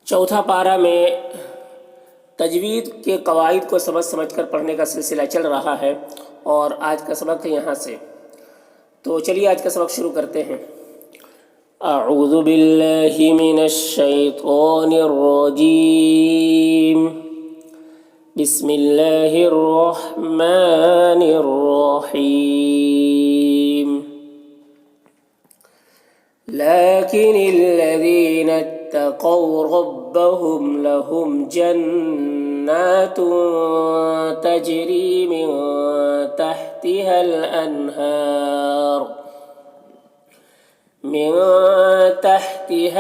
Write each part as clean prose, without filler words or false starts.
چوتھا پارہ میں تجوید کے قواعد کو سمجھ کر پڑھنے کا سلسلہ چل رہا ہے اور آج کا سبق ہے یہاں سے. تو چلیے آج کا سبق شروع کرتے ہیں. اعوذ باللہ من الشیطان الرجیم. بسم اللہ الرحمن الرحیم. لكن الذين اتقوا ربهم لهم جنات تجري من تحتها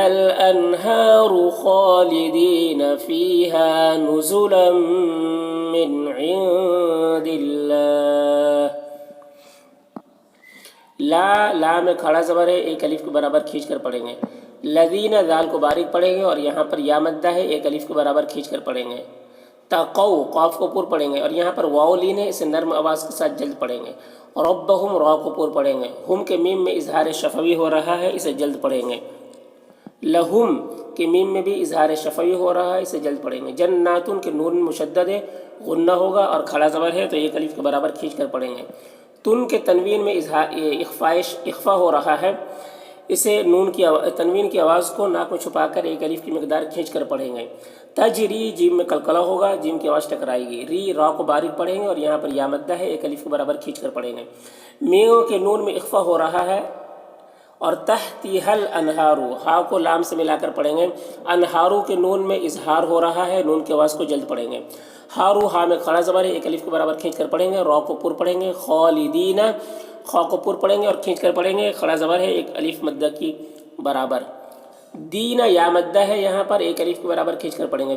الأنهار خالدين فيها نزلا من عند الله. لا میں کھڑا زبر ہے، ایک الف کے برابر کھینچ کر پڑھیں گے. لذین ذال کو باریک پڑھیں گے اور یہاں پر یا مدہ ہے، ایک الف کے برابر کھینچ کر پڑھیں گے. تقو قاف کو پور پڑھیں گے اور یہاں پر واو لین ہے، اسے نرم آواز کے ساتھ جلد پڑھیں گے. ربہم را کو پور پڑھیں گے. ہم کے میم میں اظہار شفوی ہو رہا ہے، اسے جلد پڑھیں گے. لہم کے میم میں بھی اظہار شفوی ہو رہا ہے، اسے جلد پڑھیں گے. جناتن کے نون مشدد ہے، غنہ ہوگا اور کھڑا زبر ہے تو ایک الف کے برابر کھینچ کر پڑھیں گے. تن کے تنوین میں اخفا ہو رہا ہے، اسے تنوین کی آواز کو ناک میں چھپا کر ایک الف کی مقدار کھینچ کر پڑھیں گے. تجری جیم میں قلقلہ ہوگا، جیم کی آواز ٹکرائے گی. ری را کو باریک پڑھیں گے اور یہاں پر یا مدہ ہے، ایک الف کے برابر کھینچ کر پڑھیں گے. میوں کے نون میں اخفا ہو رہا ہے اور تحتیہا الانہار ہا کو لام سے ملا کر پڑھیں گے. انہارو کے نون میں اظہار ہو رہا ہے، نون کی آواز کو جلد پڑھیں گے. ہارو ہا میں کھڑا زبر ہے، ایک الف کے برابر کھینچ کر پڑھیں گے. را کو پر پڑھیں گے. خالدین خا کو پر پڑھیں گے اور کھینچ کر پڑھیں گے. کھڑا زبر ہے، ایک الف مدہ کی برابر. دین یا مدہ ہے، یہاں پر ایک الف کے برابر کھینچ کر پڑھیں گے.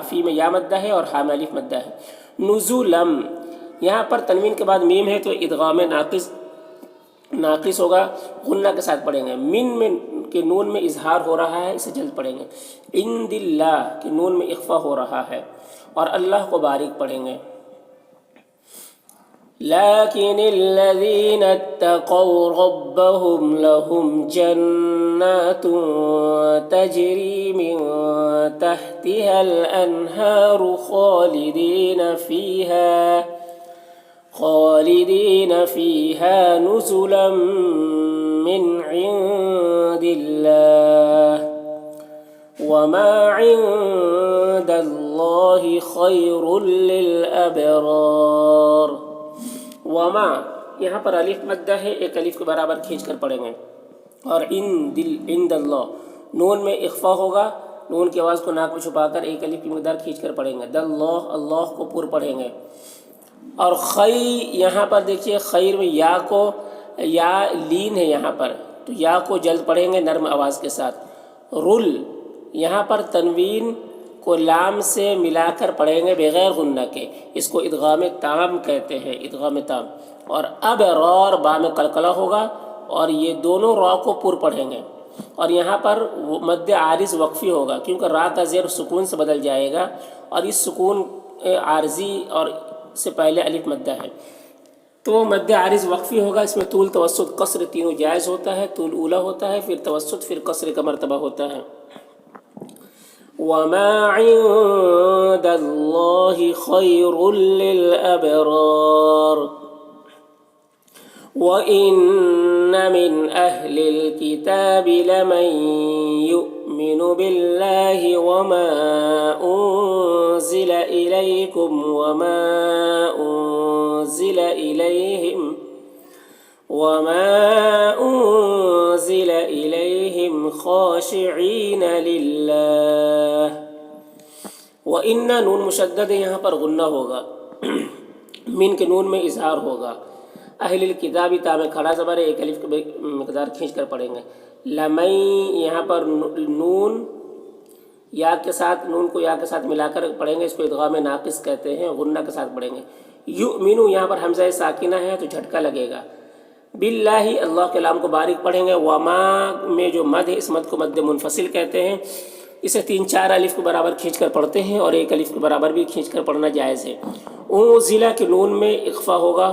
فی میں یا مدہ ہے اور ہا میں الف مدہ ہے. نزولم یہاں پر تنوین کے بعد میم ہے تو ادغام ناقص ہوگا، غنہ کے ساتھ پڑھیں گے. من میں کے نون میں اظہار ہو رہا ہے، اسے جلد پڑھیں گے. عند اللہ کے نون میں اخفا ہو رہا ہے اور اللہ کو باریک پڑھیں گے. لكن الذين اتقوا ربهم لهم جنات تجري من تحتها الأنهار خالدين فيها نزلا من عند الله وما عند الله خير للأبرار. وما یہاں پر الف مدہ ہے، ایک الف کے برابر کھینچ کر پڑھیں گے. اور عند اللہ نون میں اخفا ہوگا، نون کی آواز کو ناک میں چھپا کر ایک الف کی مقدار کھینچ کر پڑھیں گے. داللہ اللہ کو پر پڑھیں گے. اور خی یہاں پر دیکھیے خیر میں یا لین ہے، یہاں پر تو یا کو جلد پڑھیں گے نرم آواز کے ساتھ. رل یہاں پر تنوین کو لام سے ملا کر پڑھیں گے بغیر غنہ کے، اس کو ادغام تام کہتے ہیں، ادغام تام. اور اب رار با میں قلقلہ ہوگا اور یہ دونوں را کو پر پڑھیں گے. اور یہاں پر مد عارض وقفی ہوگا کیونکہ را کا زیر سکون سے بدل جائے گا اور اس سکون عارضی اور سے پہلے الف مدہ ہے تو مد عارض وقفی ہوگا. اس میں طول توسط قصر تینوں جائز ہوتا ہے. طول اولا ہوتا ہے، پھر توسط، پھر قصر کا مرتبہ ہوتا ہے. وما عند الله خير للأبرار. وإن من أهل الكتاب لمن يؤمن بالله وما أنزل إليكم وما أنزل إليهم خاشعين لله. وإن نون مشدد یہاں پر غنہ ہوگا، من کے نون میں اظہار ہوگا. اہل الکتابی تا میں کھڑا زبر ہے، ایک الف کی مقدار کھینچ کر پڑھیں گے. لمن یہاں پر نون کو یا کے ساتھ ملا کر پڑھیں گے، اس کو ادغام ناقص کہتے ہیں، غنہ کے ساتھ پڑھیں گے. یؤمنو یہاں پر حمزہ ساکنہ ہے تو جھٹکا لگے گا. باللہ اللہ کے لام کو باریک پڑھیں گے. وما میں جو مد ہے اس مد کو مد منفصل کہتے ہیں، اسے 3-4 الف کے برابر کھینچ کر پڑھتے ہیں اور 1 الف کے برابر بھی کھینچ کر پڑھنا جائز ہے. ضلع کے نون میں اخفا ہوگا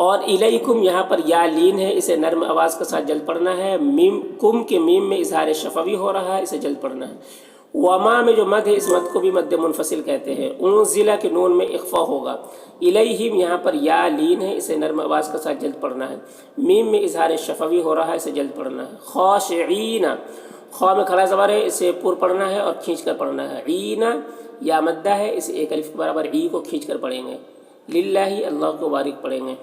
اور الیکم یہاں پر یا لین ہے، اسے نرم آواز کے ساتھ جلد پڑھنا ہے۔ میم کم کے میم میں اظہار شفوی ہو رہا ہے، اسے جلد پڑھنا ہے۔ وما میں جو مد ہے اس مد کو بھی مد منفصل کہتے ہیں۔ انزلہ کے نون میں اخفا ہوگا۔ الیہم یہاں پر یا لین ہے، اسے نرم آواز کے ساتھ جلد پڑھنا ہے۔ میم میں اظہار شفوی ہو رہا ہے، اسے جلد پڑھنا ہے۔ خاشعین خواہ میں کھڑا زبر ہے، اسے پر پڑھنا ہے اور کھینچ کر پڑھنا ہے۔ عینا یا مدہ ہے، اسے ایک الف کے برابر ای کو کھینچ کر پڑھیں گے۔ للہ اللہ کو بارک پڑھیں گے۔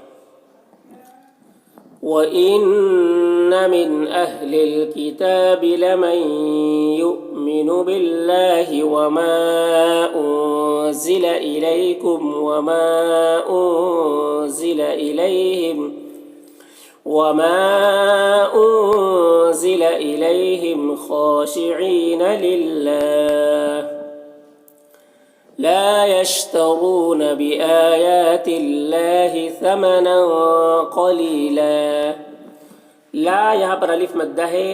وَإِنَّ مِنْ أَهْلِ الْكِتَابِ لَمَنْ يُؤْمِنُ بِاللَّهِ وَمَا أُنْزِلَ إِلَيْكُمْ وَمَا أُنْزِلَ إِلَيْهِمْ خَاشِعِينَ لِلَّهِ لا يشترون بآيات الله ثمنا قليلا۔ لا یہاں پر الف مدہ ہے،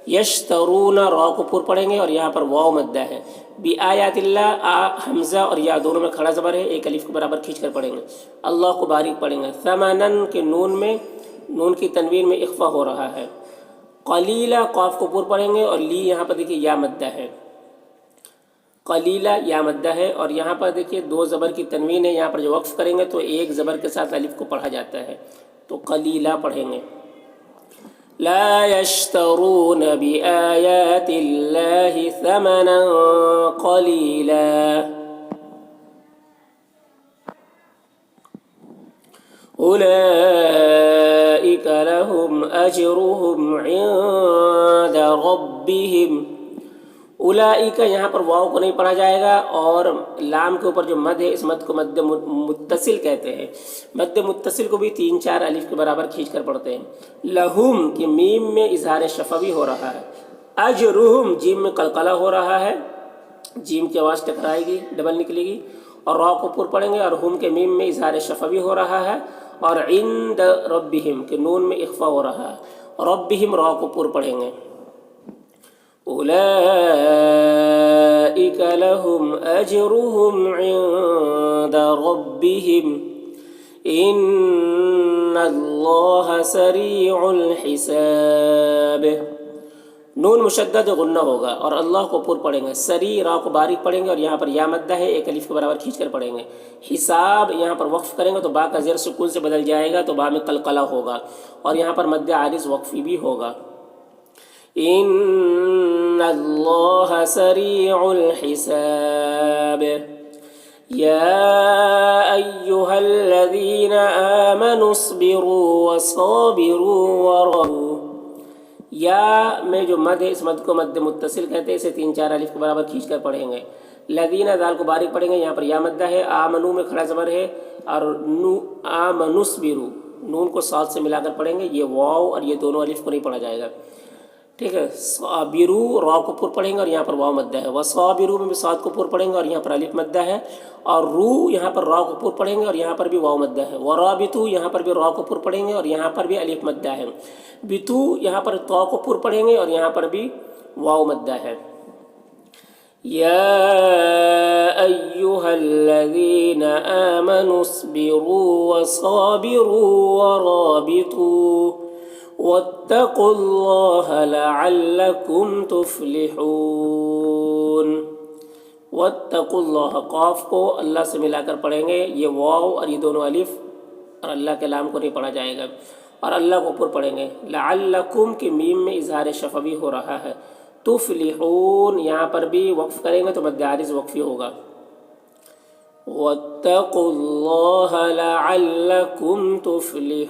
یشترون را کو پر پڑھیں گے اور یہاں پر واو مدہ ہے۔ بآیات اللہ حمزہ اور یا دونوں میں کھڑا زبر ہے، ایک الف کے برابر کھینچ کر پڑھیں گے۔ اللہ کو باریک پڑھیں گے۔ ثمنن کے نون کی تنوین میں اخفا ہو رہا ہے۔ قلیلا قاف کو پر پڑھیں گے اور لی یہاں پر دیکھیے یا مدہ ہے۔ قلیلہ یا مدہ ہے اور یہاں پر دیکھیے دو زبر کی تنوین ہے، یہاں پر جو وقف کریں گے تو ایک زبر کے ساتھ الف کو پڑھا جاتا ہے، تو قلیلہ پڑھیں گے۔ لا يشترون بآيات الله ثمنا قليلا أولئك لهم أجرهم عند ربهم۔ اولئک یہاں پر واو کو نہیں پڑھا جائے گا اور لام کے اوپر جو مد ہے اس مد کو مد متصل کہتے ہیں۔ مد متصل کو بھی 3-4 الف کے برابر کھینچ کر پڑھتے ہیں۔ لہم کی میم میں اظہار شفوی ہو رہا ہے۔ اجرہم جیم میں قلقلہ ہو رہا ہے، جیم کی آواز ٹکرائے گی، ڈبل نکلے گی اور را کو پر پڑھیں گے اور ہم کے میم میں اظہار شفوی ہو رہا ہے اور عند ربہم کے نون میں اخفا ہو رہا ہے۔ ربہم را کو پر پڑھیں گے۔ أولئك لهم أجرهم عند ربهم إن الله سريع الحساب۔ نون مشدد غنہ ہوگا اور اللہ کو پر پڑھیں گے۔ سری را کو باریک پڑھیں گے اور یہاں پر یا مدہ ہے، ایک الف کے برابر کھینچ کر پڑھیں گے۔ حساب یہاں پر وقف کریں گے تو با کا زیر سکون سے بدل جائے گا، تو با میں قلقلہ ہوگا اور یہاں پر مد عارض وقفی بھی ہوگا۔ ان اللہ سریع الحساب یا ایہا الذین آمنوا اصبروا وصابروا ورابطوا۔ یا میں جو مد ہے اس مد کو مد متصل کہتے ہیں، اسے 3-4 الف کے برابر کھینچ کر پڑھیں گے۔ لذین دال کو باریک پڑھیں گے، یہاں پر یا مدہ ہے، آمنو میں کھڑا زبر ہے اور آمنوا اصبروا نون کو ساتھ سے ملا کر پڑھیں گے۔ یہ واو اور یہ دونوں الف کو نہیں پڑھا جائے گا، ٹھیک ہے۔ صابرو را کو پر پڑھیں گے اور یہاں پر واو مدہ ہے۔ وصابرو میں بھی سات کو پر پڑھیں گے اور یہاں پر الف مدہ ہے اور رو یہاں پر را کو پر پڑھیں گے اور یہاں پر بھی واو مدہ ہے۔ ورابطو یہاں پر بھی را کو پر پڑھیں گے اور یہاں پر بھی الف مدہ ہے۔ بتو یہاں پر تو کو پر پڑھیں گے اور یہاں پر بھی واو مدہ ہے۔ یا ایہا الذین آمنوا اصبروا وصابروا ورابطوا واتقوا اللہ لعلکم تفلحون۔ واتقوا اللہ قاف کو اللہ سے ملا کر پڑھیں گے، یہ واو اور یہ دونوں الف اور اللہ کے لام کو نہیں پڑھا جائے گا اور اللہ کو اوپر پڑھیں گے۔ لعلکم کے میم میں اظہار شفوی ہو رہا ہے۔ تفلحون یہاں پر بھی وقف کریں گے تو مد عارض وقفی ہوگا۔ واتقوا اللہ لعلکم تفلحون۔